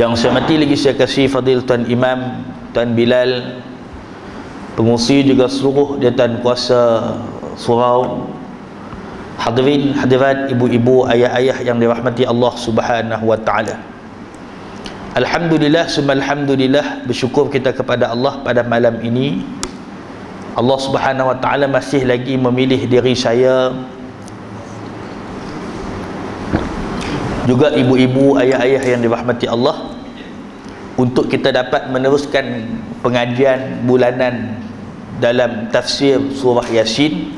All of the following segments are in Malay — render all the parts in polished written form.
Yang saya hormati lagi saya kasih fadil Tuan Imam, Tuan Bilal, pengurusi juga seluruh jawatan kuasa surau, hadirin hadirat, ibu-ibu, ayah-ayah yang dirahmati Allah Subhanahu wa taala. Alhamdulillah summa alhamdulillah, bersyukur kita kepada Allah pada malam ini. Allah Subhanahu wa taala masih lagi memilih diri saya, juga ibu-ibu, ayah-ayah yang dirahmati Allah, untuk kita dapat meneruskan pengajian bulanan dalam tafsir surah Yasin.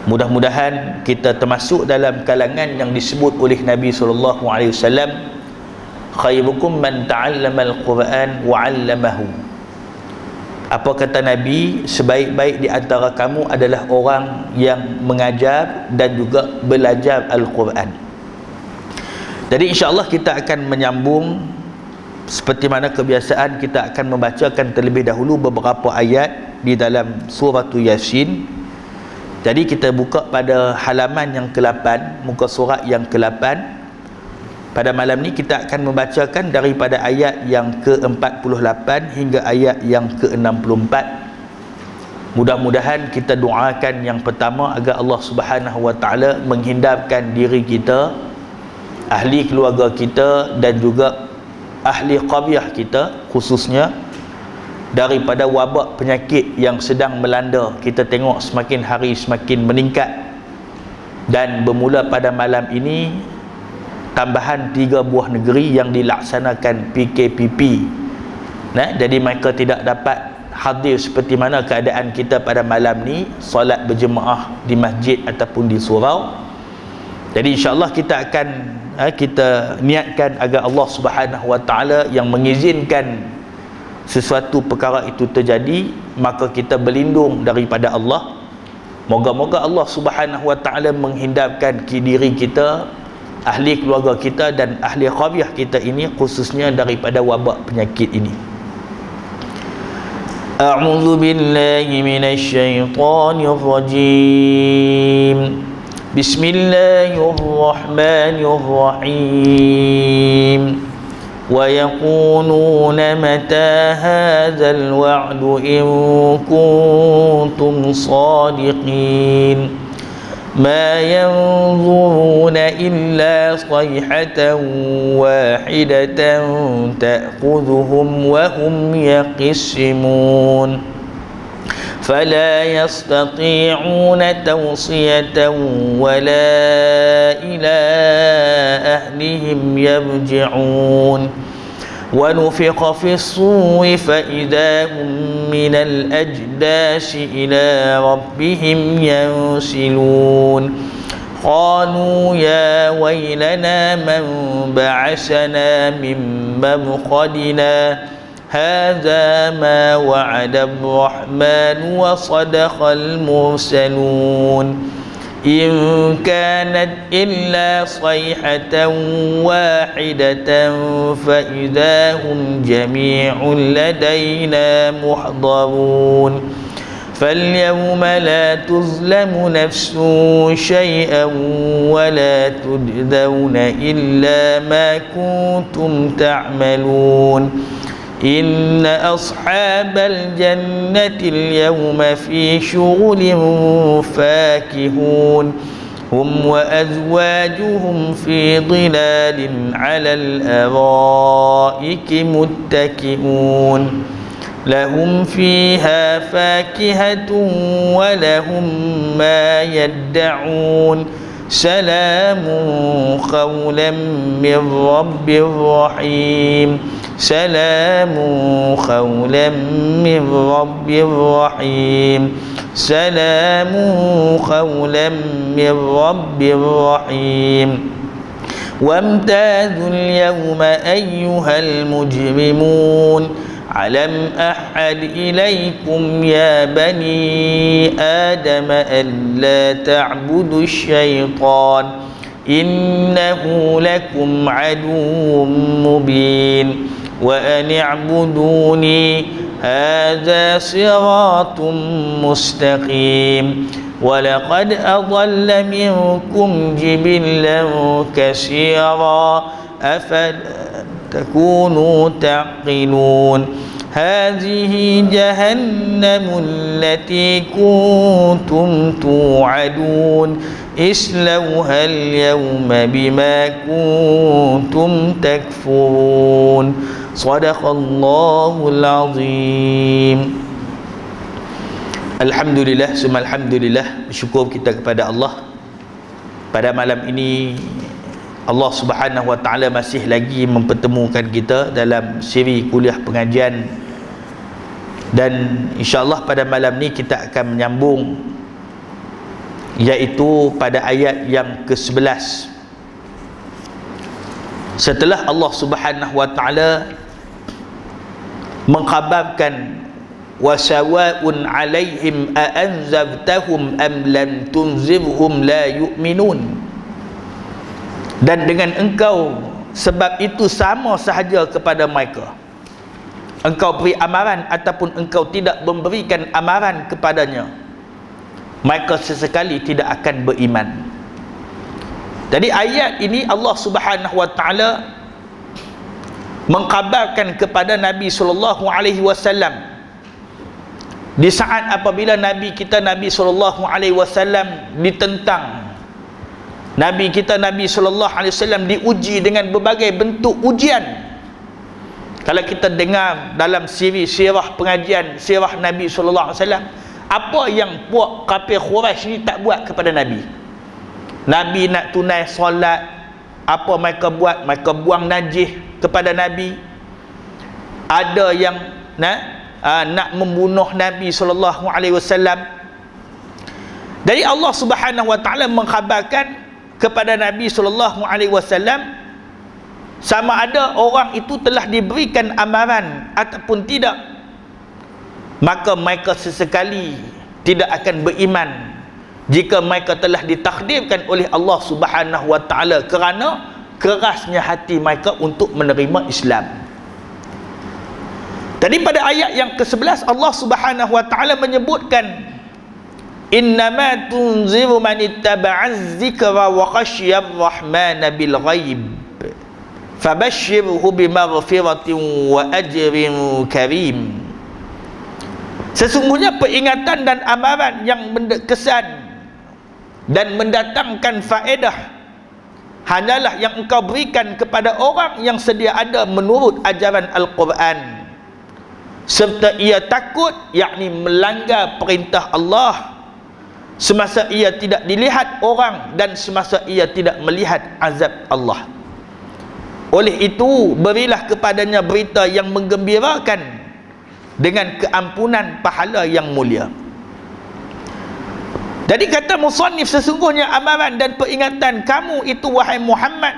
Mudah-mudahan kita termasuk dalam kalangan yang disebut oleh Nabi SAW, khairukum man ta'allama al-Quran wa 'allamahu. Apa kata Nabi? Sebaik-baik di antara kamu adalah orang yang mengajar dan juga belajar Al-Quran. Jadi insya-Allah kita akan menyambung seperti mana kebiasaan. Kita akan membacakan terlebih dahulu beberapa ayat di dalam surah Yasin. Jadi kita buka pada halaman yang ke-8, muka surat yang ke-8. Pada malam ni kita akan membacakan daripada ayat yang ke-48 hingga ayat yang ke-64. Mudah-mudahan kita doakan yang pertama agar Allah Subhanahu wa taala menghindarkan diri kita, ahli keluarga kita dan juga ahli qaryah kita khususnya daripada wabak penyakit yang sedang melanda. Kita tengok semakin hari semakin meningkat, dan bermula pada malam ini tambahan 3 buah negeri yang dilaksanakan PKPP. Jadi mereka tidak dapat hadir seperti mana keadaan kita pada malam ni, solat berjemaah di masjid ataupun di surau. Jadi insya-Allah kita akan kita niatkan agar Allah Subhanahu wa taala yang mengizinkan sesuatu perkara itu terjadi, maka kita berlindung daripada Allah. Moga-moga Allah Subhanahu wa taala menghindarkan diri kita, ahli keluarga kita dan ahli qaryah kita ini khususnya daripada wabak penyakit ini. A'udzu billahi minasy syaithanir rajim. Bismillahirrahmanirrahim. Wa yaquluna mata hadzal wa'du in kuntum shadiqin. Ma yanzuruna illa sayhatan wahidatan ta'khudhuhum wa hum yaqisimun. فلا يستطيعون توصية ولا إلى أهلهم يرجعون. ونفخ في الصور فإذا هم من الأجداث إلى ربهم ينسلون. قالوا يا ويلنا من بعثنا من مرقدنا هذا ما وعد الرحمن وصدق المرسلون. إن كانت إلا صيحة واحدة فإذا هم جميع لدينا محضرون. فاليوم لا تظلم نفس شيئا ولا تجزون إلا ما كنتم تعملون. إن أصحاب الجنة اليوم في شغل فاكهون. هم وأزواجهم في ظلال على الأرائك متكئون. لهم فيها فاكهة ولهم ما يدعون. سلام قولا من رب رحيم. سلام قولا من رب رحيم. سلام قولا من رب رحيم. وامتازوا اليوم أيها المجرمون. ألم أعهد إليكم يا بني آدم ألا تعبدوا الشيطان إنه لكم عدو مبين. وأن اعبدوني هذا صراط مستقيم. ولقد أضل منكم جبلا كثيرا تكونوا تعقلون هذه جهنم التي كنتم توعدون اصلوها اليوم بما كنتم تكفرون صدق الله العظيم. Alhamdulillah, summa alhamdulillah, bersyukur kita kepada Allah. Pada malam ini Allah Subhanahu wa taala masih lagi mempertemukan kita dalam siri kuliah pengajian, dan insya-Allah pada malam ni kita akan menyambung, iaitu pada ayat yang ke-11. Setelah Allah Subhanahu wa taala mengkhabarkan wasawa'un 'alaihim a'anzartahum am lam tunzirhum la yu'minun, dan dengan engkau sebab itu sama sahaja kepada mereka, engkau beri amaran ataupun engkau tidak memberikan amaran kepadanya, mereka sesekali tidak akan beriman. Jadi ayat ini Allah Subhanahu wa taala mengkabarkan kepada Nabi sallallahu alaihi wasallam di saat apabila Nabi kita Nabi sallallahu alaihi wasallam ditentang, Nabi kita Nabi sallallahu alaihi wasallam diuji dengan berbagai bentuk ujian. Kalau kita dengar dalam sirah pengajian sirah Nabi sallallahu alaihi wasallam, apa yang puak kafir Quraisy ni tak buat kepada Nabi. Nabi nak tunai solat, apa mereka buat? Mereka buang najis kepada Nabi. Ada yang nak membunuh Nabi sallallahu alaihi wasallam. Jadi Allah Subhanahu wa taala mengkhabarkan kepada Nabi sallallahu alaihi wasallam sama ada orang itu telah diberikan amaran ataupun tidak, maka mereka sesekali tidak akan beriman jika mereka telah ditakdirkan oleh Allah Subhanahu wa taala kerana kerasnya hati mereka untuk menerima Islam. Tadi pada ayat yang ke-11 Allah Subhanahu wa taala menyebutkan innama tunziru man ittaba'az zikra wa khashiyar rahmana bil ghaib fabashshirhu bimaghfiratin wa ajrin karim. Sesungguhnya peringatan dan amaran yang berkesan dan mendatangkan faedah hanyalah yang engkau berikan kepada orang yang sedia ada menurut ajaran Al-Quran, serta ia takut, yakni melanggar perintah Allah semasa ia tidak dilihat orang dan semasa ia tidak melihat azab Allah. Oleh itu berilah kepadanya berita yang menggembirakan dengan keampunan pahala yang mulia. Jadi kata musannif, sesungguhnya amaran dan peringatan kamu itu wahai Muhammad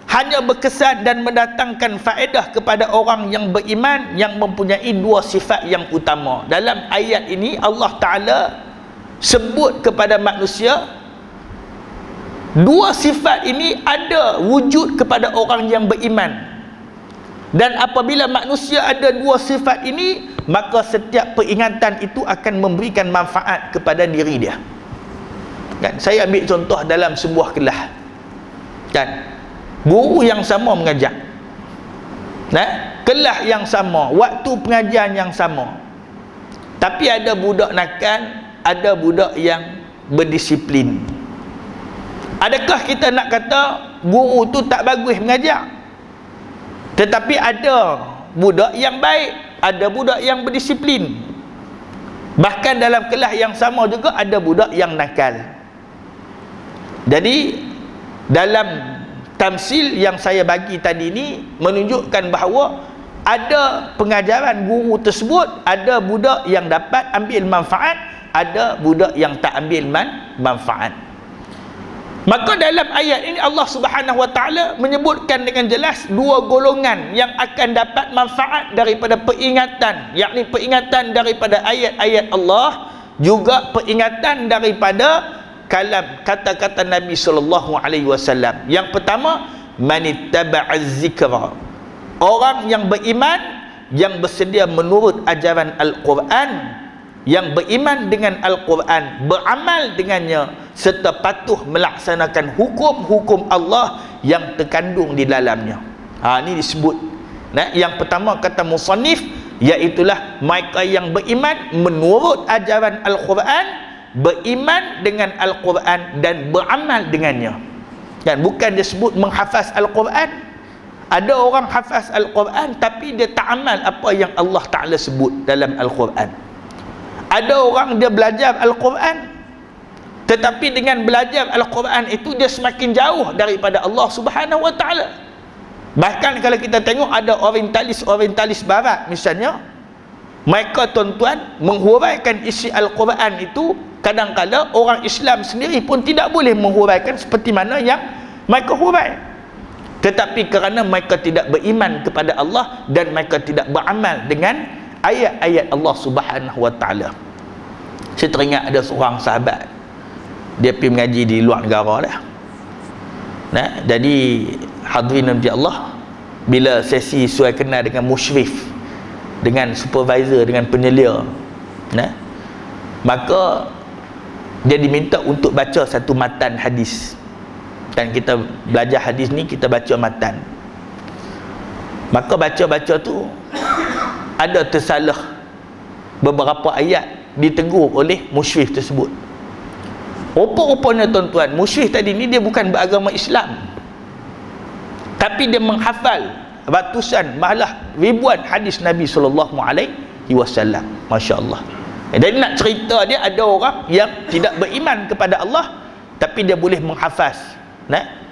hanya berkesan dan mendatangkan faedah kepada orang yang beriman yang mempunyai dua sifat yang utama. Dalam ayat ini Allah Ta'ala sebut kepada manusia dua sifat ini ada wujud kepada orang yang beriman, dan apabila manusia ada dua sifat ini, maka setiap peringatan itu akan memberikan manfaat kepada diri dia. Kan? Saya ambil contoh dalam sebuah kelas, kan? Guru yang sama mengajar, kelas yang sama, waktu pengajian yang sama, tapi ada budak nakal, ada budak yang berdisiplin. Adakah kita nak kata guru tu tak bagus mengajar? Tetapi ada budak yang baik, ada budak yang berdisiplin. Bahkan dalam kelas yang sama juga ada budak yang nakal. Jadi dalam tamsil yang saya bagi tadi ni menunjukkan bahawa ada pengajaran guru tersebut, ada budak yang dapat ambil manfaat, ada budak yang tak ambil manfaat. Maka dalam ayat ini Allah Subhanahu wa taala menyebutkan dengan jelas dua golongan yang akan dapat manfaat daripada peringatan, yakni peringatan daripada ayat-ayat Allah, juga peringatan daripada kalam kata-kata Nabi sallallahu alaihi wasallam. Yang pertama, manittaba'az zikra, orang yang beriman yang bersedia menurut ajaran Al-Quran, yang beriman dengan Al-Quran, beramal dengannya, serta patuh melaksanakan hukum-hukum Allah yang terkandung di dalamnya. Ini disebut. Yang pertama kata musannif, iaitulah mereka yang beriman menurut ajaran Al-Quran, beriman dengan Al-Quran dan beramal dengannya. Dan bukan disebut menghafaz Al-Quran. Ada orang hafaz Al-Quran tapi dia tak amal apa yang Allah Ta'ala sebut dalam Al-Quran. Ada orang dia belajar Al-Quran, tetapi dengan belajar Al-Quran itu dia semakin jauh daripada Allah Subhanahu Wa Ta'ala. Bahkan kalau kita tengok ada orientalis barat misalnya, mereka tuan-tuan menghuraikan isi Al-Quran itu, kadang-kadang orang Islam sendiri pun tidak boleh menghuraikan seperti mana yang mereka hurai. Tetapi kerana mereka tidak beriman kepada Allah dan mereka tidak beramal dengan ayat-ayat Allah Subhanahu Wa Ta'ala. Saya teringat ada seorang sahabat, dia pergi mengaji di luar negara dah. Jadi hadirin nanti Allah, bila sesi suai kenal dengan musyrif, dengan supervisor, dengan penyelia, maka dia diminta untuk baca satu matan hadis. Dan kita belajar hadis ni, kita baca matan. Maka baca-baca tu ada tersalah beberapa ayat, ditegur oleh musyrif tersebut. Rupa-rupanya tuan-tuan, musyrif tadi ni dia bukan beragama Islam, tapi dia menghafal ratusan malah ribuan hadis Nabi SAW. Masya Allah. Jadi nak cerita dia, ada orang yang tidak beriman kepada Allah tapi dia boleh menghafaz.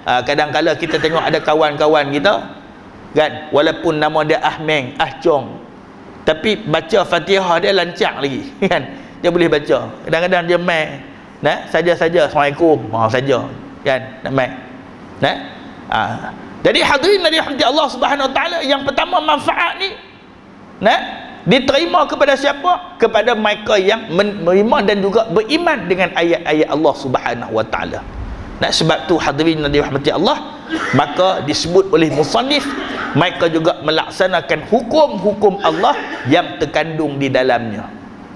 Kadang-kadang kita tengok ada kawan-kawan kita kan, walaupun nama dia Ahmeng, Ahcong, tapi baca Fatihah dia lancang lagi kan, dia boleh baca. Kadang-kadang dia main saja-saja Assalamualaikum saja kan, nak main. Jadi hadirin dari Allah Subhanahu Wa Ta'ala, yang pertama manfaat ni diterima kepada siapa? Kepada mereka yang menerima dan juga beriman dengan ayat-ayat Allah Subhanahu Wa Ta'ala. Sebab tu hadirin yang dirahmati Allah, maka disebut oleh musannif, mereka juga melaksanakan hukum-hukum Allah yang terkandung di dalamnya.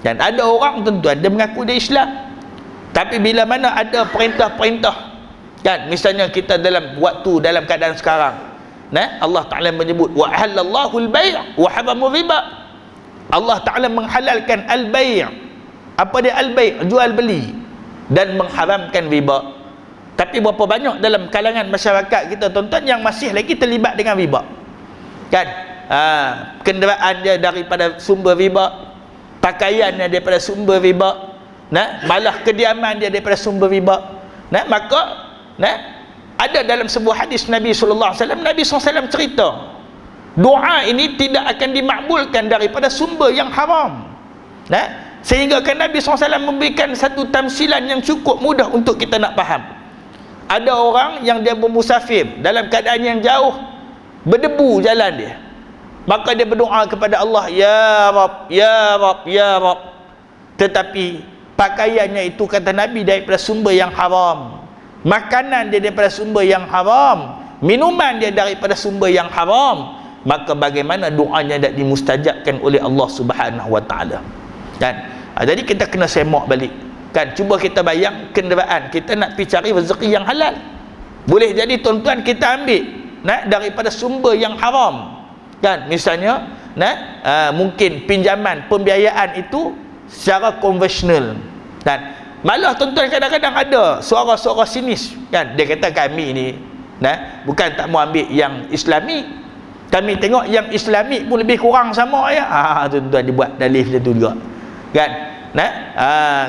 Dan ada orang tuan-tuan, dia mengaku dia Islam, tapi bila mana ada perintah-perintah kan, misalnya kita dalam dalam keadaan sekarang, Allah Ta'ala menyebut wa halallahu al-bay' wa harrama riba. Allah Ta'ala menghalalkan al-bay'. Apa dia al-bay'? Jual beli, dan mengharamkan riba. Tapi berapa banyak dalam kalangan masyarakat kita tuan-tuan yang masih lagi terlibat dengan riba kan? Kenderaan dia daripada sumber riba, pakaiannya daripada sumber riba, malah kediaman dia daripada sumber riba. Maka ada dalam sebuah hadis Nabi SAW, Nabi SAW cerita doa ini tidak akan dimakbulkan daripada sumber yang haram. Sehingga kan Nabi SAW memberikan satu tamsilan yang cukup mudah untuk kita nak faham. Ada orang yang dia bermusafir dalam keadaan yang jauh, berdebu jalan dia, maka dia berdoa kepada Allah, ya Rab, ya Rab, ya Rab. Tetapi pakaiannya itu kata Nabi daripada sumber yang haram, makanan dia daripada sumber yang haram, minuman dia daripada sumber yang haram, maka bagaimana doanya tak dimustajabkan oleh Allah Subhanahu Wa Ta'ala kan? Jadi kita kena semak balik kan, cuba kita bayang kenderaan kita nak pergi cari rezeki yang halal. Boleh jadi tuan-tuan kita ambil daripada sumber yang haram kan, misalnya mungkin pinjaman pembiayaan itu secara konvensional kan. Malah tuan-tuan kadang-kadang ada suara-suara sinis kan, dia kata kami ni bukan tak mau ambil yang Islami, kami tengok yang Islami pun lebih kurang sama ya. Tuan-tuan dibuat dalih macam tu juga kan.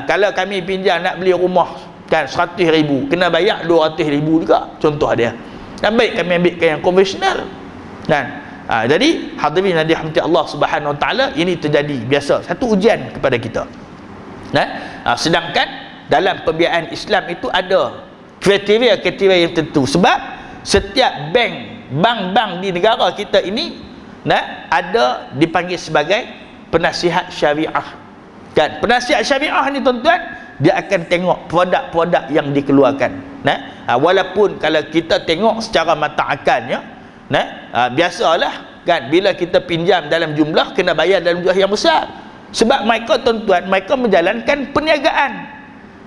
Kalau kami pinjam nak beli rumah kan 100,000, kena bayar 200,000 juga, contoh dia. Dan baik kami ambilkan yang konvensional kan. Jadi hadirin yang dirahmati Allah Subhanahu Wa Ta'ala, ini terjadi biasa, satu ujian kepada kita. Sedangkan dalam pembiayaan Islam itu ada kriteria-kriteria yang tertentu. Sebab setiap bank-bank di negara kita ini ada dipanggil sebagai penasihat syariah kan. Penasihat syariah ni tuan-tuan, dia akan tengok produk-produk yang dikeluarkan. Walaupun kalau kita tengok secara mata akalnya, biasalah kan, bila kita pinjam dalam jumlah, kena bayar dalam jumlah yang besar. Sebab mereka tuan-tuan, mereka menjalankan perniagaan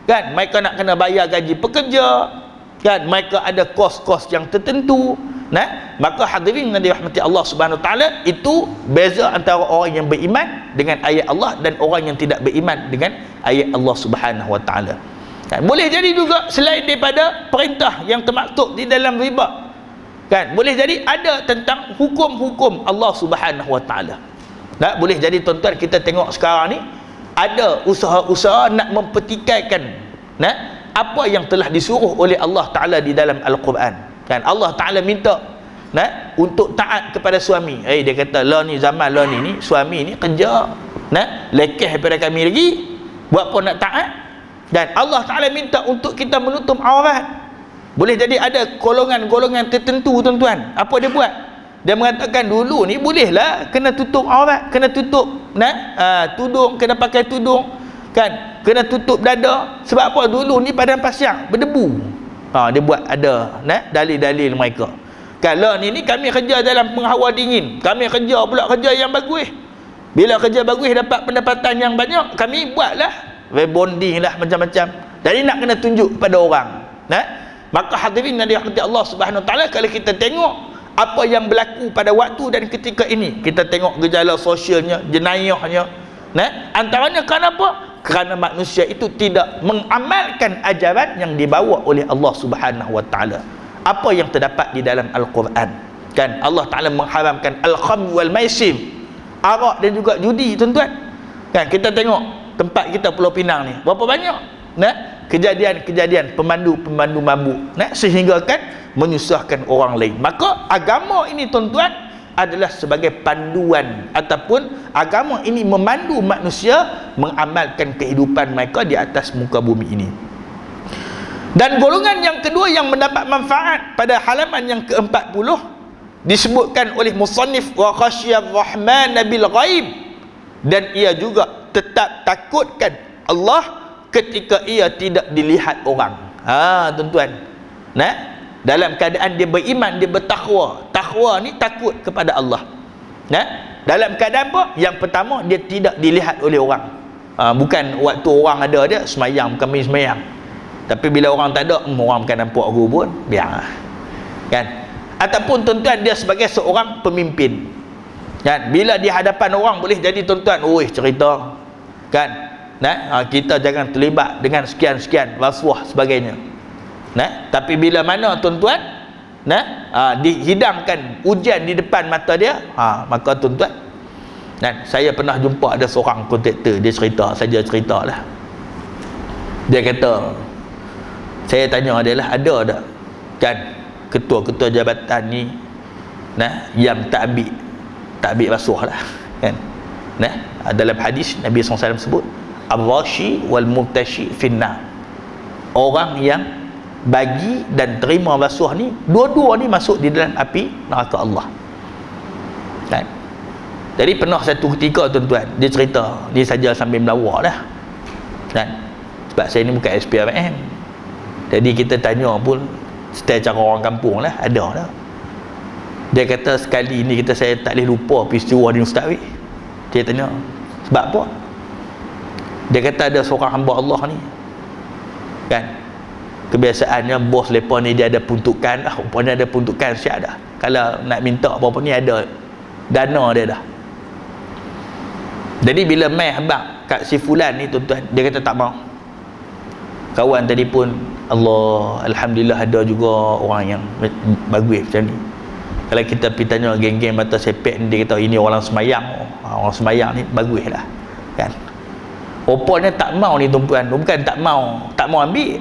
kan, mereka nak kena bayar gaji pekerja kan, mereka ada kos-kos yang tertentu Maka hadirin yang dirahmati Allah Subhanahu taala, itu beza antara orang yang beriman dengan ayat Allah dan orang yang tidak beriman dengan ayat Allah Subhanahu wa taala. Boleh jadi juga selain daripada perintah yang termaktub di dalam riba, boleh jadi ada tentang hukum-hukum Allah Subhanahu wa taala. Boleh jadi tuan-tuan, kita tengok sekarang ni ada usaha-usaha nak mempertikaikan apa yang telah disuruh oleh Allah taala di dalam Al-Quran. Allah Ta'ala minta untuk taat kepada suami. Dia kata, lah ni zaman lah ni suami ni kerja lekeh daripada kami lagi, buat apa nak taat? Dan Allah Ta'ala minta untuk kita menutup aurat. Boleh jadi ada golongan-golongan tertentu tuan-tuan, apa dia buat? Dia mengatakan dulu ni bolehlah kena tutup aurat, kena tutup tudung, kena pakai tudung, kena tutup dada. Sebab apa? Dulu ni padang pasir berdebu. Dia buat ada dalil-dalil mereka. Kalau ni kami kerja dalam penghawa dingin, kami kerja pula kerja yang bagus. Bila kerja bagus dapat pendapatan yang banyak, kami buatlah rebonding lah macam-macam. Jadi nak kena tunjuk pada orang. Maka hadirin yang dirahmati Allah Subhanahu Wa Taala, kalau kita tengok apa yang berlaku pada waktu dan ketika ini, kita tengok gejala sosialnya, jenayahnya, antaranya kenapa? Kerana manusia itu tidak mengamalkan ajaran yang dibawa oleh Allah Subhanahu wa taala. Apa yang terdapat di dalam Al-Quran. Allah Taala mengharamkan al-khamr wal maisir, arak dan juga judi tuan-tuan. Kita tengok tempat kita Pulau Pinang ni, berapa banyak kejadian-kejadian pemandu-pemandu mabuk, sehingga menyusahkan orang lain. Maka agama ini tuan-tuan adalah sebagai panduan, ataupun agama ini memandu manusia mengamalkan kehidupan mereka di atas muka bumi ini. Dan golongan yang kedua yang mendapat manfaat pada halaman yang ke-40 disebutkan oleh musannif, wa khasyar rahman bil ghaib, dan ia juga tetap takutkan Allah ketika ia tidak dilihat orang. Tuan-tuan, dalam keadaan dia beriman, dia bertakwa. Takwa ni takut kepada Allah. Dalam keadaan apa? Yang pertama, dia tidak dilihat oleh orang. Bukan waktu orang ada dia semayang, kami semayang. Tapi bila orang tak ada, orang bukan nampak aku pun, biar. Ataupun tuan-tuan, dia sebagai seorang pemimpin. Bila di hadapan orang, boleh jadi tuan-tuan, cerita. Kita jangan terlibat dengan sekian-sekian rasuah sebagainya. Tapi bila mana tuan-tuan dihidangkan ujian di depan mata dia, maka tuan-tuan, saya pernah jumpa ada seorang kontraktor, dia cerita lah. Dia kata, saya tanya dia lah, ada tak ketua-ketua jabatan ni yang tak ambil rasuah lah, dalam hadis Nabi SAW sebut, ar-rashi wal murtashi finnar, orang yang bagi dan terima rasuah ni, dua-dua ni masuk di dalam api neraka Allah. Jadi pernah satu ketika tuan-tuan, dia cerita, dia saja sambil melawak lah, sebab saya ni bukan SPRM, jadi kita tanya pun setelah cara orang kampung lah, ada lah. Dia kata sekali ni saya tak boleh lupa peristiwa ni Ustaz. Dia tanya, sebab apa? Dia kata ada seorang hamba Allah ni, kebiasaannya bos lepas ni dia ada peruntukan lah, rupanya ada peruntukan siap dah, kalau nak minta apa-apa ni ada dana dia dah. Jadi bila mai habaq kat si fulan ni tuan-tuan, dia kata tak mau. Kawan tadi pun, alhamdulillah ada juga orang yang bagus macam ni. Kalau kita pergi tanya geng-geng mata sepek ni, dia kata ini orang semayang. Orang semayang ni bagus lah, rupanya tak mau ni tuan-tuan. Bukan tak mau ambil,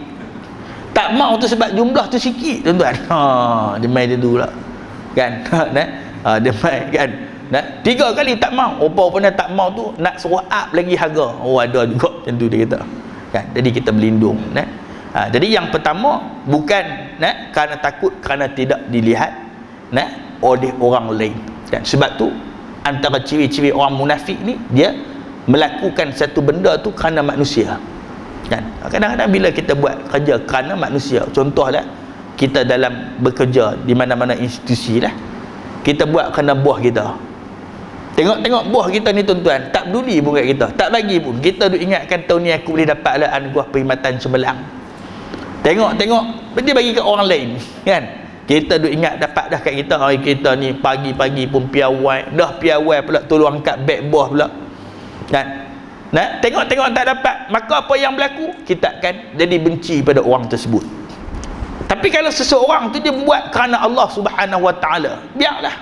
tak mau tu sebab jumlah tu sikit tuan-tuan. Dia main dia tu lah, dia main 3 kali tak mau. Rupanya tak mau tu nak suruh up lagi harga. Ada juga macam tu dia kata, jadi kita berlindung. Jadi yang pertama bukan kerana takut, kerana tidak dilihat oleh orang lain. Sebab tu antara ciri-ciri orang munafik ni, dia melakukan satu benda tu kerana manusia. Kadang-kadang bila kita buat kerja kerana manusia, contohlah kita dalam bekerja di mana-mana institusi lah, kita buat kerana bos kita. Tengok bos kita ni tuan-tuan, tak peduli pun kat kita, tak bagi pun, kita duk ingatkan tahun ni aku boleh dapat lah anugerah perkhidmatan cemerlang. Tengok dia bagi kat orang lain, Kita duk ingat dapat dah kat kita, hari kita ni pagi-pagi pun piawai, dah piawai pula tolong angkat beg bawah pula. Kan? Nah, tengok-tengok tak dapat, maka apa yang berlaku? Kita akan jadi benci pada orang tersebut. Tapi kalau seseorang tu dia buat kerana Allah Subhanahu Wa Taala, biarlah.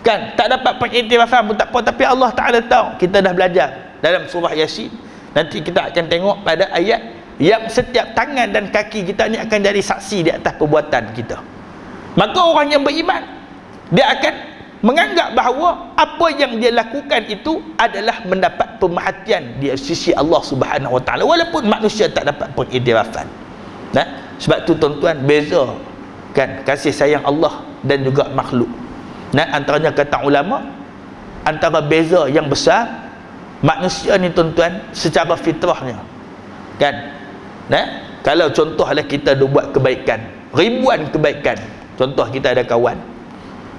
Kan? Tak dapat pengiktirafan pun tak apa, tapi Allah Taala tahu. Kita dah belajar dalam surah Yasin. Nanti kita akan tengok pada ayat yang setiap tangan dan kaki kita ni akan jadi saksi di atas perbuatan kita. Maka orang yang beriman, dia akan menganggap bahawa apa yang dia lakukan itu adalah mendapat pemerhatian di sisi Allah Subhanahu Wa Taala, walaupun manusia tak dapat pengiktirafan. Nah, sebab tu tuan-tuan, beza kan kasih sayang Allah dan juga makhluk. Nah, antaranya kata ulama, antara beza yang besar manusia ni tuan-tuan secara fitrahnya, kan? Nah, kalau contohlah kita buat kebaikan, ribuan kebaikan. Contoh, kita ada kawan,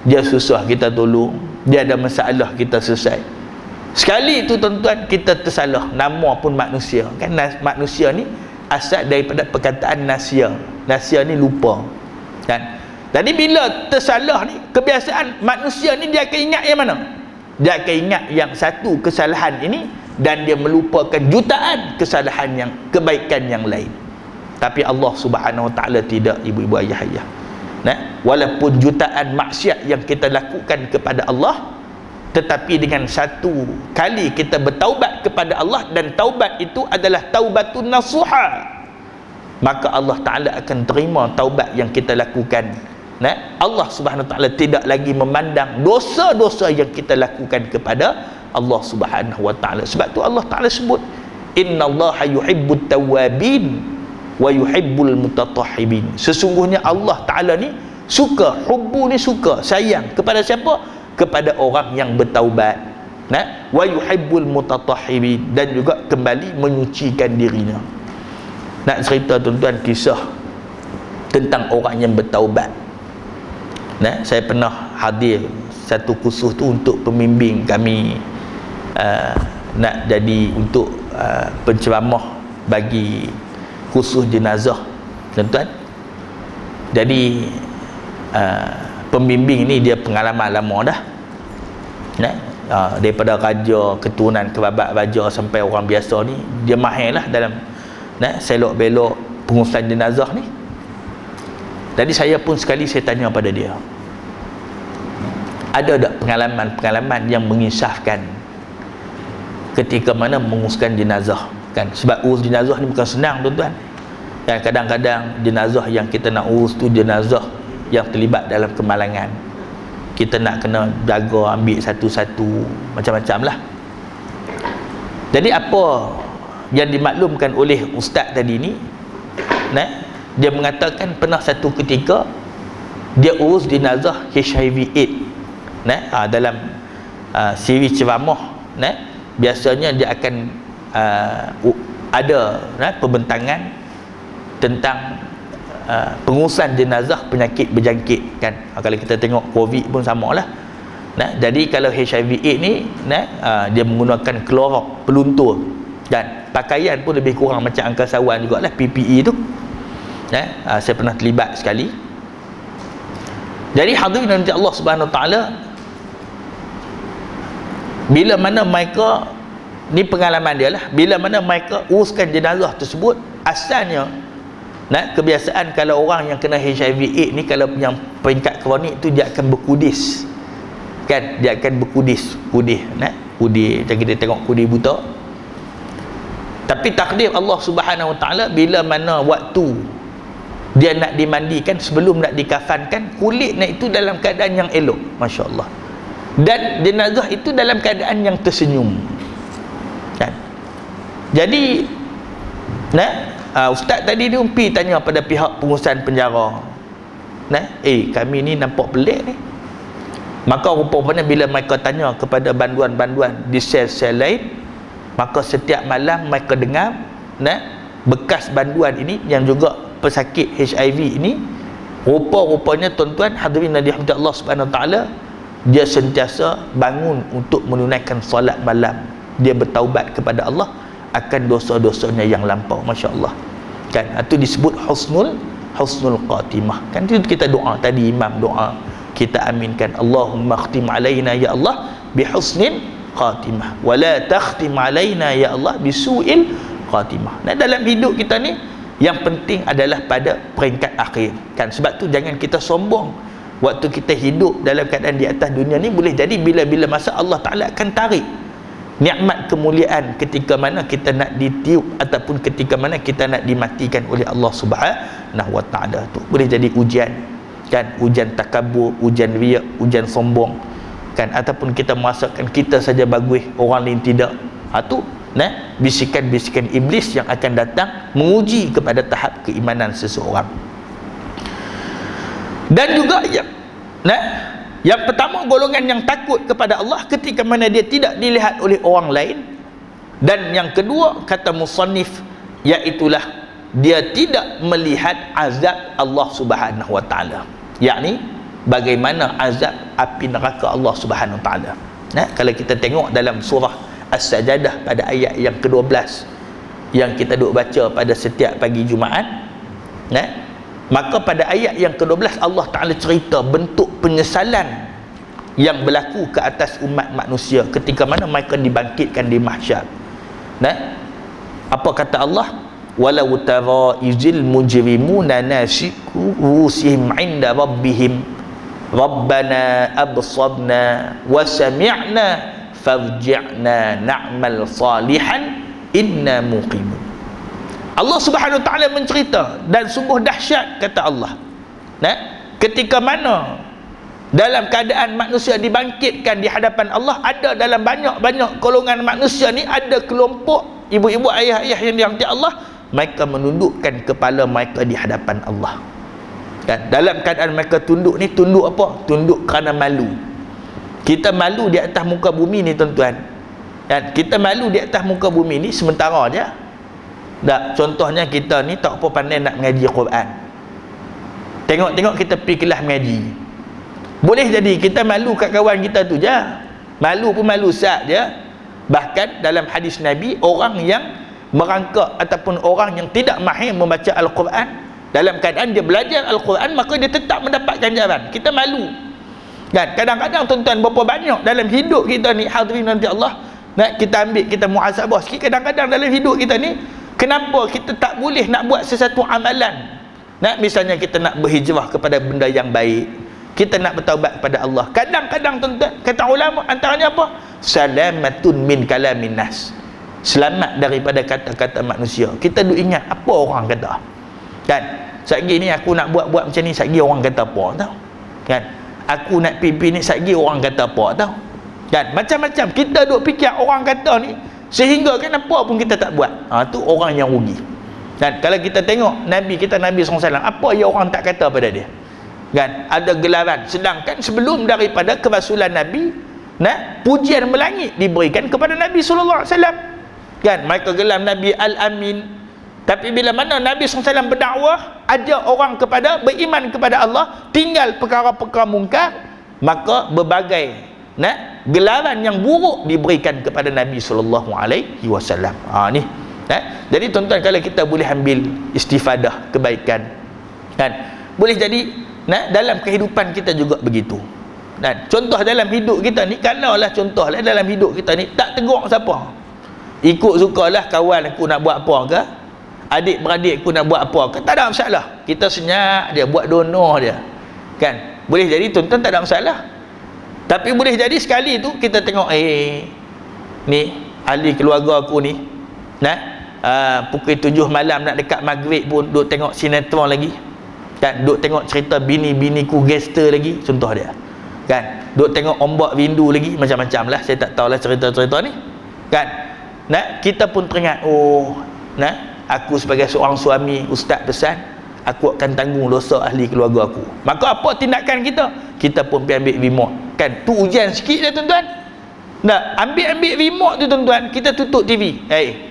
dia susah kita tolong, dia ada masalah kita selesai. Sekali tu tuan-tuan kita tersalah, nama pun manusia, kan? Manusia ni asal daripada perkataan nasya. Nasya ni lupa, kan? Jadi bila tersalah ni, kebiasaan manusia ni dia akan ingat yang mana? Dia akan ingat yang satu kesalahan ini dan dia melupakan jutaan kesalahan yang kebaikan yang lain. Tapi Allah Subhanahu Wa Taala tidak, ibu-ibu, ayah-ayah. Nah, walaupun jutaan maksiat yang kita lakukan kepada Allah, tetapi dengan satu kali kita bertaubat kepada Allah, dan taubat itu adalah taubatun nasuha, maka Allah Ta'ala akan terima taubat yang kita lakukan. Nah, Allah Subhanahu Wa Ta'ala tidak lagi memandang dosa-dosa yang kita lakukan kepada Allah Subhanahu Wa Ta'ala. Sebab tu Allah Ta'ala sebut, innallaha yuhibbut tawwabin wa yuhibbul mutatahhibin. Sesungguhnya Allah Ta'ala ni suka, hubbu ni suka, sayang kepada siapa? Kepada orang yang bertaubat. Nah, wa yuhibbul mutatahhibin, dan juga kembali menyucikan dirinya. Nak cerita tuan-tuan kisah tentang orang yang bertaubat. Nah, saya pernah hadir satu kursus tu untuk pembimbing kami, nak jadi untuk penceramah bagi kursus jenazah, tuan-tuan. Jadi pembimbing ni dia pengalaman lama dah, nah, daripada raja, keturunan kebabat raja sampai orang biasa ni, dia mahir lah dalam selok belok pengurusan jenazah ni. Jadi saya pun sekali saya tanya pada dia, ada tak pengalaman-pengalaman yang mengisahkan ketika mana menguruskan jenazah, kan? Sebab urus jenazah ni bukan senang, tuan-tuan. Dan kadang-kadang jenazah yang kita nak urus tu jenazah yang terlibat dalam kemalangan. Kita nak kena jaga, ambil satu-satu, macam-macam lah. Jadi apa yang dimaklumkan oleh ustaz tadi ni, dia mengatakan pernah satu ketika dia urus jenazah HIV AIDS. Dalam siri ceramah, biasanya dia akan ada pembentangan tentang pengurusan jenazah penyakit berjangkit, kan? Kalau kita tengok COVID pun samalah. Jadi kalau HIV AIDS ni, dia menggunakan klorok peluntur, dan pakaian pun lebih kurang macam angkasawan jugalah, PPE tu. Saya pernah terlibat sekali. Jadi hadirin nanti Allah Subhanahu Wa Taala, bila mana mereka ni pengalaman dia lah, bila mana mereka uruskan jenazah tersebut, asalnya kebiasaan kalau orang yang kena HIV AIDS ni, kalau yang peringkat kronik tu, dia akan berkudis, kan? Dia akan berkudis, kudis, macam kita tengok kudis buta. Tapi takdir Allah Subhanahu Wa Taala, bila mana waktu dia nak dimandikan, sebelum nak dikafankan, kulitnya itu dalam keadaan yang elok, Masya Allah, dan jenazah itu dalam keadaan yang tersenyum, kan? Jadi ustaz tadi dia pergi tanya pada pihak pengurusan penjara, kami ni nampak pelik ni. Maka rupanya bila mereka tanya kepada banduan-banduan di sel-sel lain, maka setiap malam mereka dengar bekas banduan ini yang juga pesakit HIV ini, rupa-rupanya tuan-tuan hadirin yang dirahmati Allah Subhanahu Wa Taala, dia sentiasa bangun untuk menunaikan solat malam. Dia bertaubat kepada Allah akan dosa-dosanya yang lampau, Masya Allah, kan? Itu disebut husnul husnul khatimah. Kan itu kita doa tadi, imam doa kita aminkan, Allahumma khtim alaina ya Allah bi husnil khatimah wa la takhtim alaina ya Allah bi su'il khatimah. Nah, dalam hidup kita ni yang penting adalah pada peringkat akhir kan. Sebab tu jangan kita sombong waktu kita hidup dalam keadaan di atas dunia ni. Boleh jadi bila-bila masa Allah Ta'ala akan tarik nikmat kemuliaan ketika mana kita nak ditiup ataupun ketika mana kita nak dimatikan oleh Allah Subhanahu wa Ta'ala. Tu boleh jadi ujian kan, ujian takabur, ujian riak, ujian sombong kan, ataupun kita merasakan kita saja bagus, orang lain tidak. Tu bisikan-bisikan iblis yang akan datang menguji kepada tahap keimanan seseorang. Dan juga yang pertama, golongan yang takut kepada Allah ketika mana dia tidak dilihat oleh orang lain. Dan yang kedua, kata musannif, iaitulah dia tidak melihat azab Allah Subhanahu wa Ta'ala, yakni bagaimana azab api neraka Allah Subhanahu wa Ta'ala. Kalau kita tengok dalam surah As-Sajadah pada ayat yang ke-12 yang kita duk baca pada setiap pagi Jumaat, maka pada ayat yang ke-12 Allah Ta'ala cerita bentuk penyesalan yang berlaku ke atas umat manusia ketika mana mereka dibangkitkan di mahsyar. Apa kata Allah? Walau tara izil mujrimuna nasiku rusihim inda rabbihim rabbana absarna wa sami'na farji'na na'mal salihan inna muqimun. Allah Subhanahu wa Ta'ala mencerita, dan sungguh dahsyat kata Allah, ketika mana dalam keadaan manusia dibangkitkan di hadapan Allah, ada dalam banyak-banyak golongan manusia ni ada kelompok ibu-ibu, ayah-ayah yang dirahmati Allah, mereka menundukkan kepala mereka di hadapan Allah. Dan dalam keadaan mereka tunduk ni, tunduk apa? Tunduk kerana malu. Kita malu di atas muka bumi ni tuan-tuan, dan kita malu di atas muka bumi ni sementara je. Tak, contohnya kita ni tak apa pandai nak mengaji Quran. Tengok-tengok kita pergi kelas mengaji. Boleh jadi kita malu kat kawan kita tu je. Malu pun malu sat je. Bahkan dalam hadis Nabi, orang yang merangkak ataupun orang yang tidak mahir membaca Al-Quran, dalam keadaan dia belajar Al-Quran, maka dia tetap mendapat ganjaran. Kita malu. Kan? Kadang-kadang tuan-tuan, berapa banyak dalam hidup kita ni, hadirin nanti Allah, kita ambil, kita muhasabah sikit. Kadang-kadang dalam hidup kita ni, kenapa kita tak boleh nak buat sesuatu amalan? Misalnya kita nak berhijrah kepada benda yang baik, kita nak bertaubat kepada Allah. Kadang-kadang tuan-tuan, kata ulama, antaranya apa? Salamatun min kalamin nas, selamat daripada kata-kata manusia. Kita duk ingat apa orang kata. Kan? Satgi ni aku nak buat macam ni, satgi orang kata apa tau. Kan? Aku nak pipi ni, satgi orang kata apa tau. Kan? Macam-macam kita duk fikir orang kata ni, sehingga kan apa pun kita tak buat. Tu orang yang rugi. Dan kalau kita tengok Nabi kita, Nabi SAW, apa yang orang tak kata pada dia? Kan? Ada gelaran. Sedangkan sebelum daripada kerasulan Nabi, pujian melangit diberikan kepada Nabi SAW. Kan? Mereka gelar Nabi Al-Amin. Tapi bila mana Nabi SAW berdakwah, ajak orang kepada beriman kepada Allah, tinggal perkara-perkara mungkar, maka berbagai gelaran yang buruk diberikan kepada Nabi SAW. Ni. Jadi tuan-tuan, kalau kita boleh ambil istifadah kebaikan, kan? Boleh jadi dalam kehidupan kita juga begitu. Dan contoh dalam hidup kita ni, kalaulah contohlah dalam hidup kita ni tak tegur siapa, ikut sukalah kawan aku nak buat apa ke, adik-beradik aku nak buat apa ke, tak ada masalah. Kita senyap dia, buat donor dia, kan? Boleh jadi tuan-tuan tak ada masalah. Tapi boleh jadi sekali tu kita tengok, ni ahli keluarga aku ni, pukul 7 malam nak dekat maghrib pun duk tengok sinetron lagi, kan? Duk tengok cerita bini-biniku gangster lagi, contoh dia, kan? Duk tengok ombak rindu lagi, macam-macam lah, saya tak tahulah cerita-cerita ni, kan? Kita pun teringat, aku sebagai seorang suami, ustaz pesan, aku akan tanggung dosa ahli keluarga aku. Maka apa tindakan kita? Kita pun pergi ambil remote, kan? Tu ujian sikit je tuan-tuan. Ambil remote tu tuan-tuan, kita tutup TV,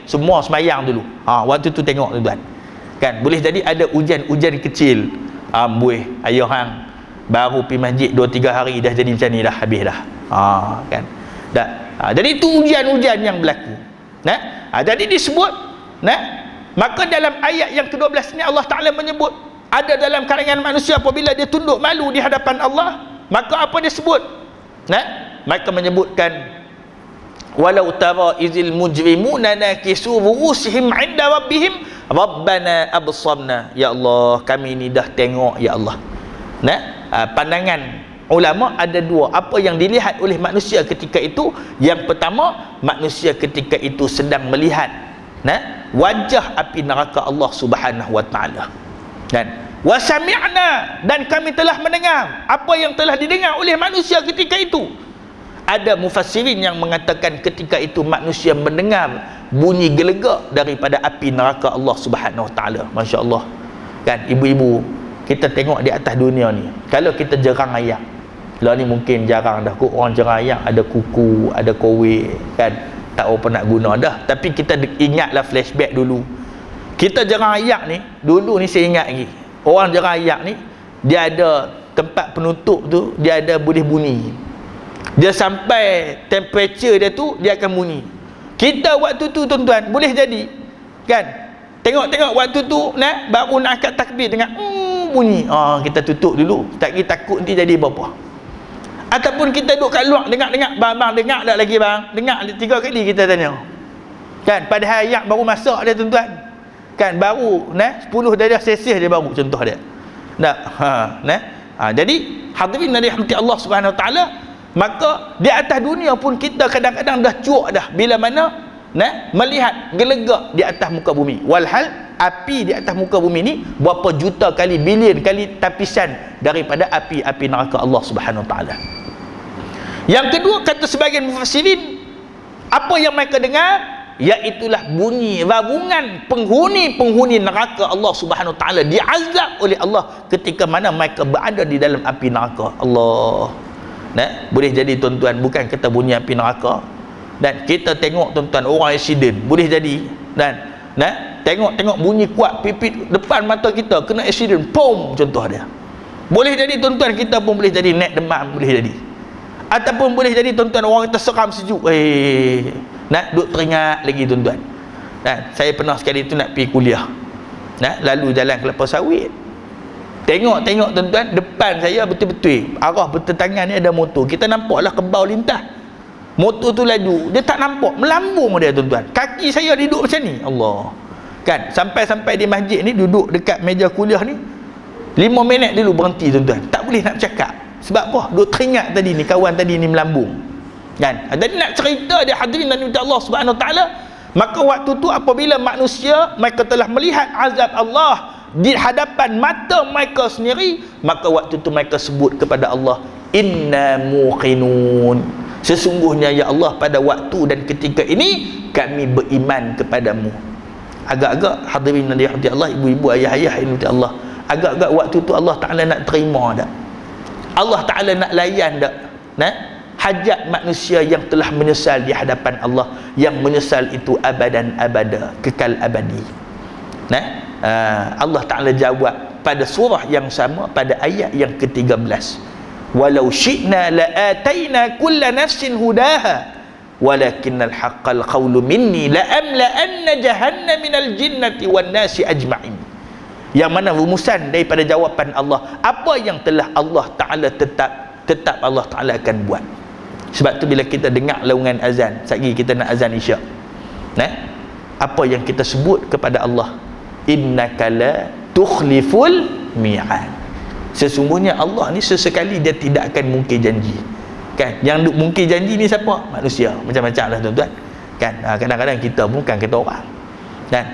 semua semayang dulu, waktu tu tengok tuan-tuan, kan? Boleh jadi ada ujian kecil, buih ayah hang baru pergi masjid 2-3 hari dah jadi macam ni dah, habis dah, kan? Jadi itu ujian-ujian yang berlaku. Jadi disebut, maka dalam ayat yang ke-12 ni Allah Ta'ala menyebut ada dalam kalangan manusia apabila dia tunduk malu di hadapan Allah, maka apa dia sebut? Maka menyebutkan, walau tara izil mujrimuna nakisu ru'usihim 'inda rabbihim rabbana absarna, ya Allah kami ni dah tengok ya Allah. Pandangan ulama ada dua, apa yang dilihat oleh manusia ketika itu. Yang pertama, manusia ketika itu sedang melihat wajah api neraka Allah Subhanahu wa taala. Wa sami'na, dan kami telah mendengar apa yang telah didengar oleh manusia ketika itu. Ada mufassirin yang mengatakan ketika itu manusia mendengar bunyi gelegak daripada api neraka Allah Subhanahu wa taala. Masya-Allah. Kan ibu-ibu, kita tengok di atas dunia ni, kalau kita jerang ayak, lah ni mungkin jarang dah kot orang jerang ayak, ada kuku, ada kowe, kan tak apa nak guna dah. Tapi kita ingatlah flashback dulu, kita jerang ayak ni, dulu ni saya ingat lagi, orang jerang ayak ni dia ada tempat penutup tu, dia ada boleh bunyi, dia sampai temperature dia tu dia akan bunyi. Kita waktu tu tuan-tuan boleh jadi kan, tengok-tengok waktu tu baru nak angkat takbir dengan bunyi, kita tutup dulu, tak kira takut nanti jadi apa-apa. Ataupun kita duduk kat luar dengar-dengar, bang dengar tak lagi bang, dengar 3 kali kita tanya kan, padahal ayak baru masak dia tuan-tuan kan, baru 10 darjah Celsius dia baru, contoh dia jadi hadirin dari rahmati Allah Subhanahu wa taala, maka di atas dunia pun kita kadang-kadang dah cuak dah bila mana melihat gelegak di atas muka bumi. Walhal api di atas muka bumi ni berapa juta kali, bilion kali tapisan daripada api-api neraka Allah Subhanahu wa taala. Yang kedua, kata sebagian mufassirin, apa yang mereka dengar iaitulah bunyi rabungan penghuni-penghuni neraka Allah Subhanahu wa taala diazab oleh Allah ketika mana mereka berada di dalam api neraka. Allah. Boleh jadi tuan-tuan bukan kata bunyi api neraka, dan kita tengok tuan-tuan orang accident, boleh jadi dan tengok bunyi kuat pipit depan mata kita, kena accident, pom, contoh dia. Boleh jadi tuan-tuan kita pun boleh jadi naik demam, boleh jadi. Ataupun boleh jadi tuan-tuan orang terseram sejuk, duk teringat lagi tuan-tuan. Saya pernah sekali tu nak pergi kuliah, lalu jalan Kelapa Sawit, tengok tuan-tuan, depan saya betul-betul arah bertentangan ni ada motor, kita nampaklah kebau lintas, motor tu laju, dia tak nampak, melambung dia tuan-tuan, kaki saya duduk macam ni, Allah kan, sampai di masjid ni, duduk dekat meja kuliah ni 5 minit dulu berhenti tuan-tuan, tak boleh nak bercakap. Sebab apa? Duk teringat tadi ni, kawan tadi ni melambung kan. Jadi nak cerita dia hadirin dan Allah Subhanahu wa taala, maka waktu tu apabila manusia mereka telah melihat azab Allah di hadapan mata mereka sendiri, maka waktu tu mereka sebut kepada Allah, inna muqinun, sesungguhnya ya Allah pada waktu dan ketika ini kami beriman kepadamu. Agak-agak hadirin dan dirahmati Allah, ibu-ibu, ayah-ayah yang dirahmati Allah, agak-agak waktu tu Allah Ta'ala nak terima tak? Allah Ta'ala nak layan tak? Hajat manusia yang telah menyesal di hadapan Allah, yang menyesal itu abadan abada, kekal abadi. Allah Ta'ala jawab pada surah yang sama, pada ayat yang ke-13, walau syi'na la'atayna kulla nafsin hudaha walakinnal haqqal qawlu minni la'amla'anna jahannam minal jinnati wan nasi ajma'in. Yang mana rumusan daripada jawapan Allah, apa yang telah Allah Ta'ala tetap Allah Ta'ala akan buat. Sebab tu bila kita dengar laungan azan, sekali kita nak azan isyak, apa yang kita sebut kepada Allah, innaka la tukhliful mi'ad, sesungguhnya Allah ni sesekali dia tidak akan mungkir janji kan. Yang mungkir janji ni siapa? Manusia, macam-macam lah tuan-tuan kan. Kadang-kadang kita bukan kata orang kan,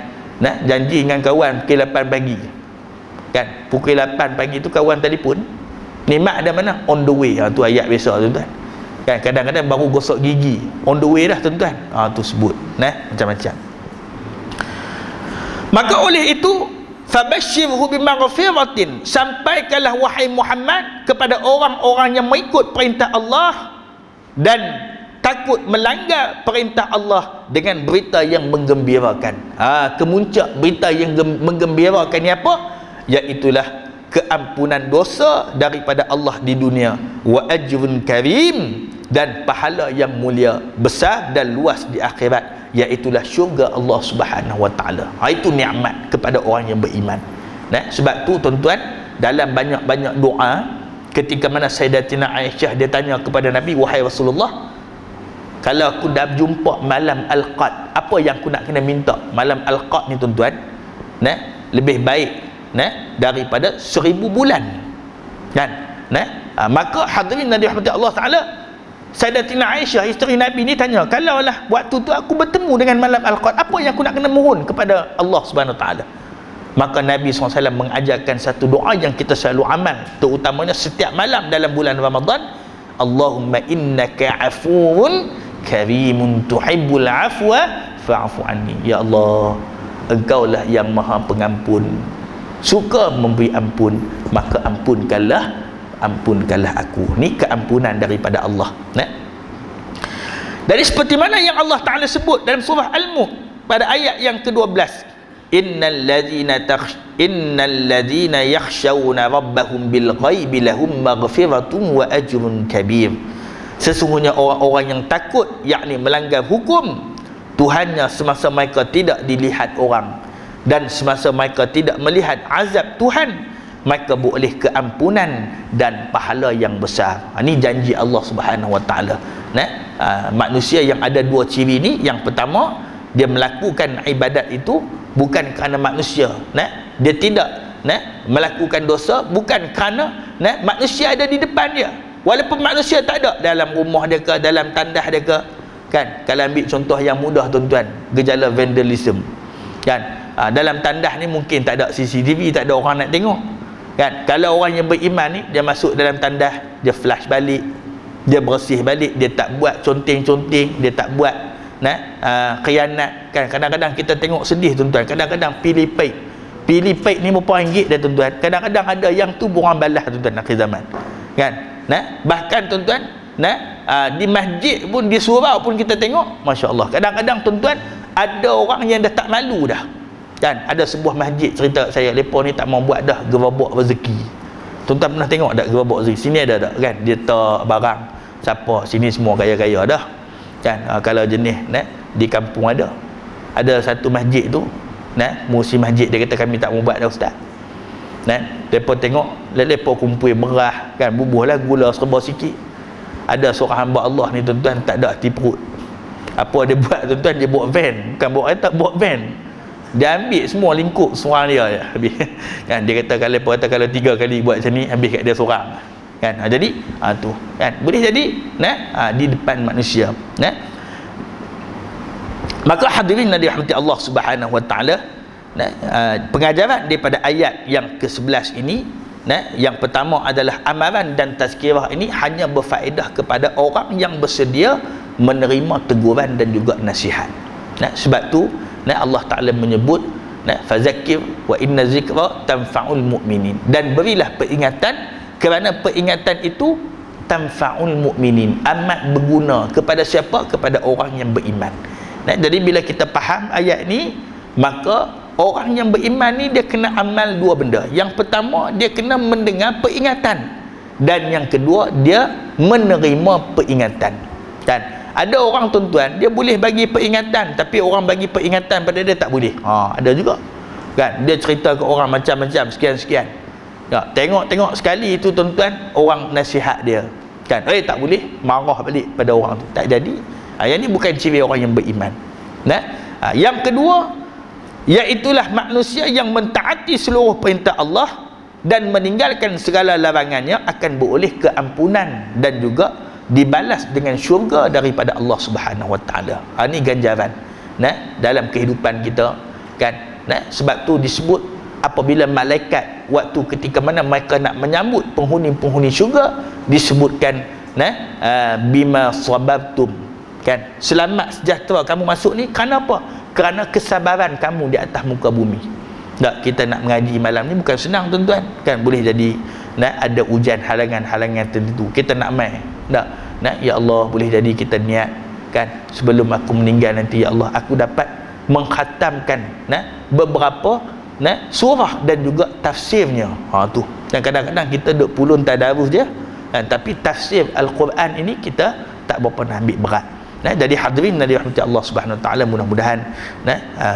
janji dengan kawan pukul 8 pagi kan, pukul 8 pagi tu kawan telefon, ni mak ada mana? On the way. Tu ayat biasa tuan-tuan kan. Kadang-kadang baru gosok gigi, on the way dah tuan-tuan. Tu sebut macam-macam. Maka oleh itu, fabashshirhu bimaghfiratin, sampaikanlah wahai Muhammad kepada orang-orang yang mengikut perintah Allah dan takut melanggar perintah Allah dengan berita yang menggembirakan. Kemuncak berita yang menggembirakan ni apa? Iaitulah keampunan dosa daripada Allah di dunia, wa ajrun karim, dan pahala yang mulia, besar dan luas di akhirat, iaitulah syurga Allah Subhanahu wa taala. Itu nikmat kepada orang yang beriman. Sebab tu tuan-tuan, dalam banyak-banyak doa, ketika mana Sayyidatina Aisyah dia tanya kepada Nabi, wahai Rasulullah, kalau aku dah jumpa malam Al-Qad, apa yang aku nak kena minta? Malam Al-Qad ni tuan-tuan, lebih baik daripada 1000 bulan, kan? Maka hadirin yang dirahmati Allah Ta'ala, Sayyidatina Aisyah isteri Nabi ni tanya, kalaulah waktu tu aku bertemu dengan malam Al-Qad, apa yang aku nak kena mohon kepada Allah Subhanahu Wa Ta'ala? Maka Nabi SAW mengajarkan satu doa yang kita selalu amal, terutamanya setiap malam dalam bulan Ramadan. Allahumma innaka afuun karimun tuhibbul afwa fa'fu anni. Ya Allah, Engkaulah yang maha pengampun, suka memberi ampun, maka ampunkanlah aku. Ni keampunan daripada Allah. Dari seperti mana yang Allah Ta'ala sebut dalam surah Al-Mulk pada ayat yang ke-12, innal ladzina yakhshawna rabbahum bil ghaibi lahum maghfiratun wa ajrun kabir. Sesungguhnya orang-orang yang takut, yakni melanggar hukum Tuhannya semasa mereka tidak dilihat orang, dan semasa mereka tidak melihat azab Tuhan, mereka boleh keampunan dan pahala yang besar. Ini janji Allah Subhanahu Wa Ta'ala. Manusia yang ada dua ciri ni, yang pertama, dia melakukan ibadat itu bukan kerana manusia, dia tidak melakukan dosa bukan kerana manusia ada di depan dia, walaupun manusia tak ada dalam rumah dia ke, dalam tandas dia ke, kan? Kalau ambil contoh yang mudah tuan-tuan, gejala vandalism, kan? Dalam tandas ni mungkin tak ada CCTV, tak ada orang nak tengok, kan? Kalau orang yang beriman ni, dia masuk dalam tandas, dia flush balik, dia bersih balik, dia tak buat conteng-conteng, dia tak buat khianat, kan? Kadang-kadang kita tengok sedih tuan-tuan, kadang-kadang pilih paik ni berapa ringgit dah tuan-tuan, kadang-kadang ada yang tu borang balas tuan-tuan akhir zaman, kan? Bahkan tuan-tuan, di masjid pun, di surau pun kita tengok, Masya Allah, kadang-kadang tuan-tuan ada orang yang dah tak malu dah, kan? Ada sebuah masjid cerita saya, mereka ni tak mau buat dah gerabak rezeki. Tuan-tuan pernah tengok tak gerabak rezeki? Sini ada tak, kan? Dia tak barang siapa, sini semua kaya-kaya dah, kan? Kalau jenis di kampung ada satu masjid tu, musim masjid, dia kata kami tak mau buat dah ustaz. Mereka tengok, mereka kumpul beras, kan? Bubuhlah gula serba sikit. Ada seorang hamba Allah ni tuan-tuan, tak ada hati perut. Apa dia buat tuan-tuan? Dia bawa van, bukan bawa kereta, bawa van. Dia ambil semua lingkup seorang dia je habis. Kan? Dia kata kalau 3 kali buat macam ni, habis kat dia seorang, kan? Jadi tu, kan, boleh jadi di depan manusia. Maka hadirin yang dirahmati Allah Subhanahu Wa Ta'ala, pengajaran daripada ayat yang ke-11 ini, yang pertama adalah amaran dan tazkirah ini hanya berfaedah kepada orang yang bersedia menerima teguran dan juga nasihat. Sebab tu Allah Ta'ala menyebut, fazakir wa inna zikra tanfa'ul mu'minin, dan berilah peringatan, kerana peringatan itu tanfa'ul mu'minin, amat berguna kepada siapa? Kepada orang yang beriman. Jadi bila kita faham ayat ni, maka orang yang beriman ni dia kena amal dua benda. Yang pertama, dia kena mendengar peringatan, dan yang kedua, dia menerima peringatan, kan? Ada orang tuan-tuan, dia boleh bagi peringatan, tapi orang bagi peringatan pada dia tak boleh. Ada juga, kan? Dia cerita ke orang macam-macam, sekian-sekian, tengok sekali itu tuan-tuan, orang nasihat dia, kan? Tak boleh, marah balik pada orang tu, tak jadi. Yang ni bukan ciri orang yang beriman. Yang kedua, iaitulah manusia yang mentaati seluruh perintah Allah dan meninggalkan segala larangannya akan beroleh keampunan dan juga dibalas dengan syurga daripada Allah Subhanahu Wa Ta'ala. Ini ganjaran dalam kehidupan kita, kan? Sebab tu disebut, apabila malaikat waktu ketika mana mereka nak menyambut penghuni-penghuni syurga, disebutkan bima sabartum, kan? Selamat sejahtera kamu masuk ni, kerana apa? Kerana kesabaran kamu di atas muka bumi. Tak, kita nak mengaji malam ni bukan senang tuan-tuan, kan? Boleh jadi ada hujan, halangan-halangan tertentu, kita nak mai. Tak, ya Allah, boleh jadi kita niat, kan, sebelum aku meninggal nanti, ya Allah, aku dapat mengkhatamkan beberapa surah dan juga tafsirnya. Tu. Dan kadang-kadang kita duk pulun tadarus je, kan? Tapi tafsir Al-Quran ini kita tak berapa nak ambil berat. Jadi hadirin dari rahmat Allah Subhanahu Wa Ta'ala, mudah-mudahan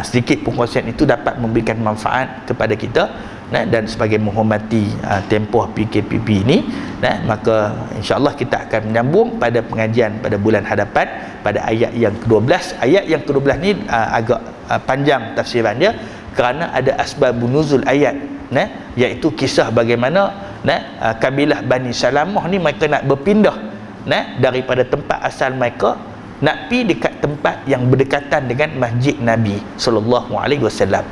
sedikit perkongsian itu dapat memberikan manfaat kepada kita, dan sebagai menghormati tempoh PKPP ini, maka insya-Allah kita akan menyambung pada pengajian pada bulan hadapan pada ayat yang ke-12. Ayat yang ke-12 ni agak panjang tafsiran dia kerana ada asbabun nuzul ayat, iaitu kisah bagaimana kabilah Bani Salamah ni mereka nak berpindah daripada tempat asal mereka nak pi dekat tempat yang berdekatan dengan masjid Nabi sallallahu alaihi wasallam.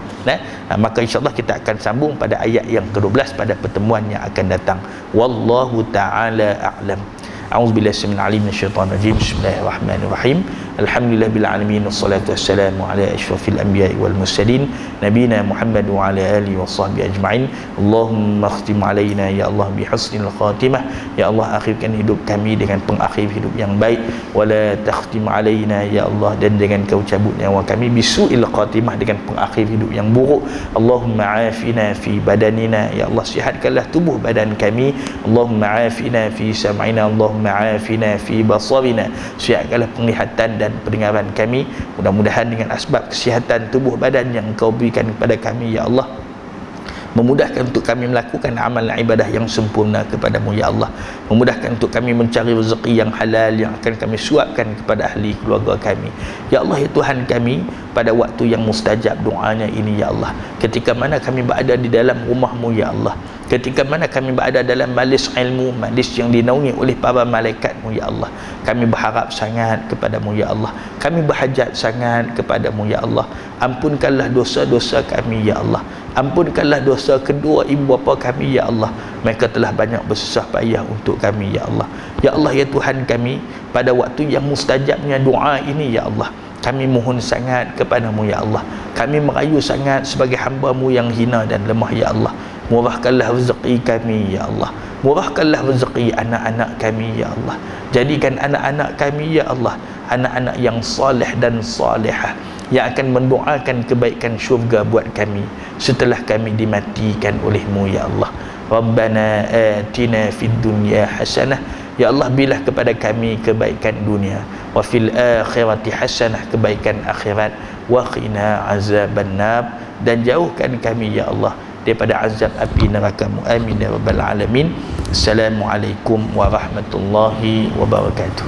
Maka insyaallah kita akan sambung pada ayat yang ke-12 pada pertemuan yang akan datang. Wallahu taala a'lam. A'udzubillahi minasyaitonir alim minasyaitonir rajim. Bismillahirrahmanirrahim. Alhamdulillahil alamin wassalatu wassalamu ala asyrafil anbiya'i wal mursalin nabiyina Muhammad wa ala alihi wa sahbihi ajma'in. Allahumma khtim alaina ya Allah bi husnil khatimah. Ya Allah, akhirkan hidup kami dengan pengakhir hidup yang baik, wala takhtim alaina ya Allah, dan dengan kau cabut nyawa kami bisu'il khatimah, dengan pengakhir hidup yang buruk. Allahumma afina fi badanina ya Allah, sihatkanlah tubuh badan kami. Allahumma afina fi sam'ina, Allahumma afina fi basarina, sihatkanlah penglihatan dan pendengaran kami. Mudah-mudahan dengan asbab kesihatan tubuh badan yang Kau berikan kepada kami ya Allah, memudahkan untuk kami melakukan amal ibadah yang sempurna kepadamu ya Allah, memudahkan untuk kami mencari rezeki yang halal yang akan kami suapkan kepada ahli keluarga kami ya Allah. Ya Tuhan kami, pada waktu yang mustajab doanya ini ya Allah, ketika mana kami berada di dalam rumah-Mu ya Allah, ketika mana kami berada dalam majlis ilmu, majlis yang dinaungi oleh para malaikat-Mu ya Allah, kami berharap sangat kepadamu ya Allah, kami berhajat sangat kepadamu ya Allah. Ampunkanlah dosa-dosa kami ya Allah, ampunkanlah dosa kedua ibu bapa kami ya Allah, mereka telah banyak bersusah payah untuk kami ya Allah. Ya Allah, ya Tuhan kami, pada waktu yang mustajabnya doa ini ya Allah, kami mohon sangat kepadamu ya Allah, kami merayu sangat sebagai hamba-Mu yang hina dan lemah ya Allah. Murahkanlah rezeki kami ya Allah, murahkanlah rezeki anak-anak kami ya Allah, jadikan anak-anak kami ya Allah anak-anak yang soleh dan solehah, yang akan mendoakan kebaikan syurga buat kami setelah kami dimatikan oleh-Mu ya Allah. Rabbana atina fid dunya hasanah, ya Allah, bilah kepada kami kebaikan dunia, wa fil akhirati hasanah, kebaikan akhirat, wa qina azabannar, dan jauhkan kami ya Allah daripada azab api neraka-Mu. Amin ya rabbal alamin. Assalamualaikum warahmatullahi wabarakatuh.